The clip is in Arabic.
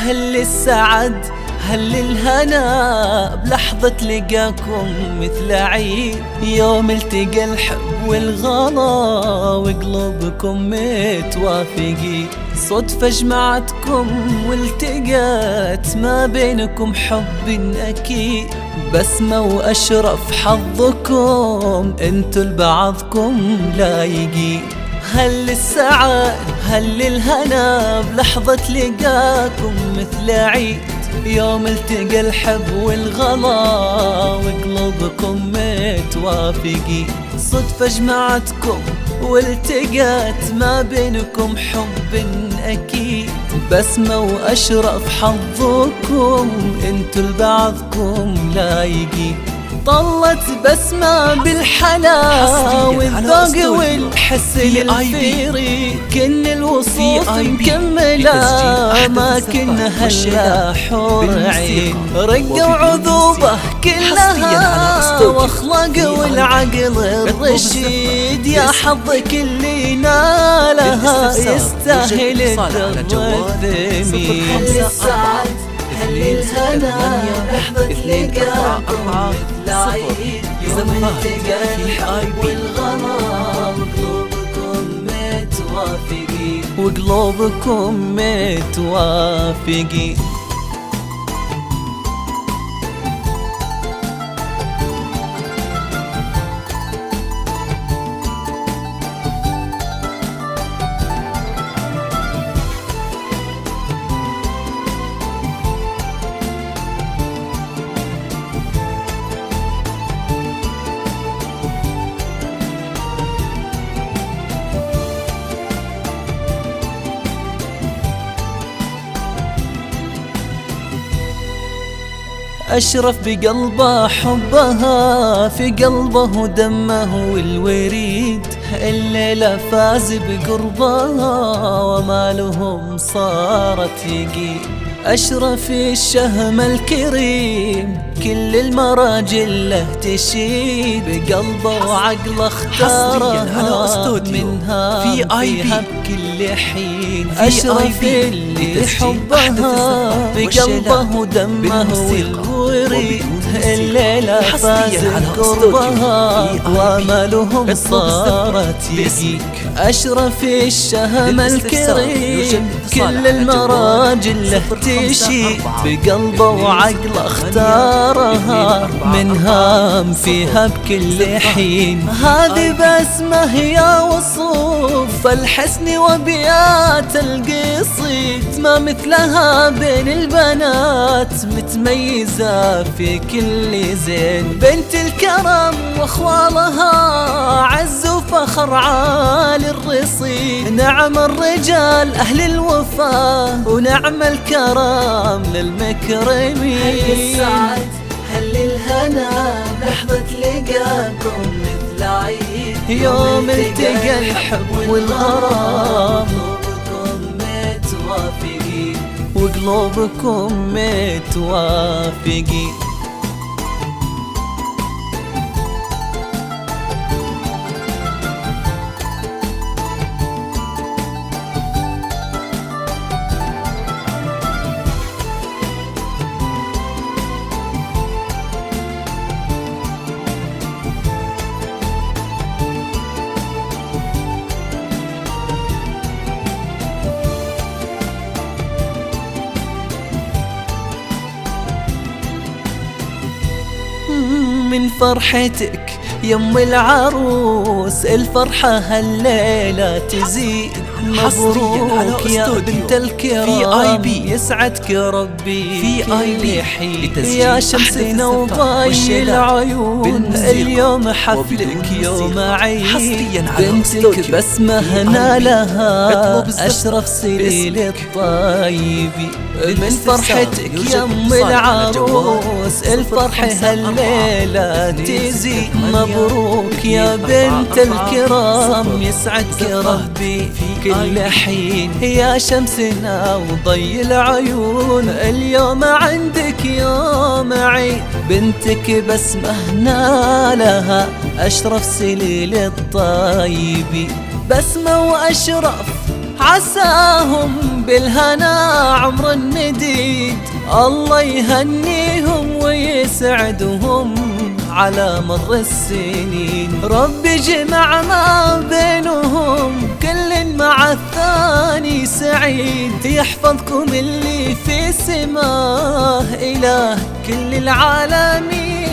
هل السعد هل الهنا بلحظة لقاكم مثل عيد، يوم التقى الحب والغلا وقلوبكم متوافقين. صدفة جمعتكم والتقت ما بينكم حب أكيد، بسمة وأشرف حظكم انتو لبعضكم لايقين. هل السعد هل الهنا بلحظة لقاكم مثل عيد، يوم التقى الحب والغلا وقلوبكم متوافقين. صدفة جمعتكم والتقت ما بينكم حب أكيد، بسمة وأشرف حظكم انتو لبعضكم لايقين. طلت بسمة بالحلا والذوق والحس الفيري، كن الوصوف مكملة ما كنا هلا حور عين. رقة وعذوبة كلها واخلاق والعقل الرشيد، يا حظك اللي نالها يستاهل الدر والثمين. هل الهنا لحظة لقاكم مثل عيد، يوم التقى الحب والغلا وقلوبكم متوافقين. أشرف بقلبه حبها، في قلبه دمه والوريد، الليلة فاز بقربها ومالهم صارت يقين. أشرف الشهم الكريم كل المراجل له تشيد، بقلبه وعقله اختارها منها فيها بكل حين. أشرف اللي حبها بقلبه دمه والوريد، الليلة فاز بقربها ومالهم صارت يقين. أشرف الشهم الكريم كل المراجل له تشيد، بقلبه وعقله اختارها منها فيها بكل حين. هذه بسمة يا وصوف الحسن وبيات القصيد، ما مثلها بين البنات متميزة في كل زين. بنت الكرم واخوالها عز وفخر عالي الرصيد، نعم الرجال اهل الوفا ونعم الكرم للمكرمين. هل السعد هل الهنا لحظة لقاكم مثل عيد، يوم التقى الحب والغرام وقلوبكم متوافقين. من فرحتك يم العروس الفرحة هالليلة تزيد، مبروك يا بنت الكرام يسعدك ربي في حين. يا شمسنا وضاي العيون اليوم حفلك يوم عيد، بنتك بسمة نالها أشرف سليل الطيبي. من فرحتك يم العروس الفرحة هالليلة تزيد، مبروك يا بنت الكرام يسعدك ربي في كل حين. يا شمسنا وضي العيون اليوم عندك يوم عيد، بنتك بسمة نالها أشرف سليل الطيبي. بسمة وأشرف عساهم بالهنا عمر مديد، الله يهنيهم ويسعدهم على مر السنين. ربي جمعنا بينهم كل مع الثاني سعيد، يحفظكم اللي في سماه إله كل العالمين.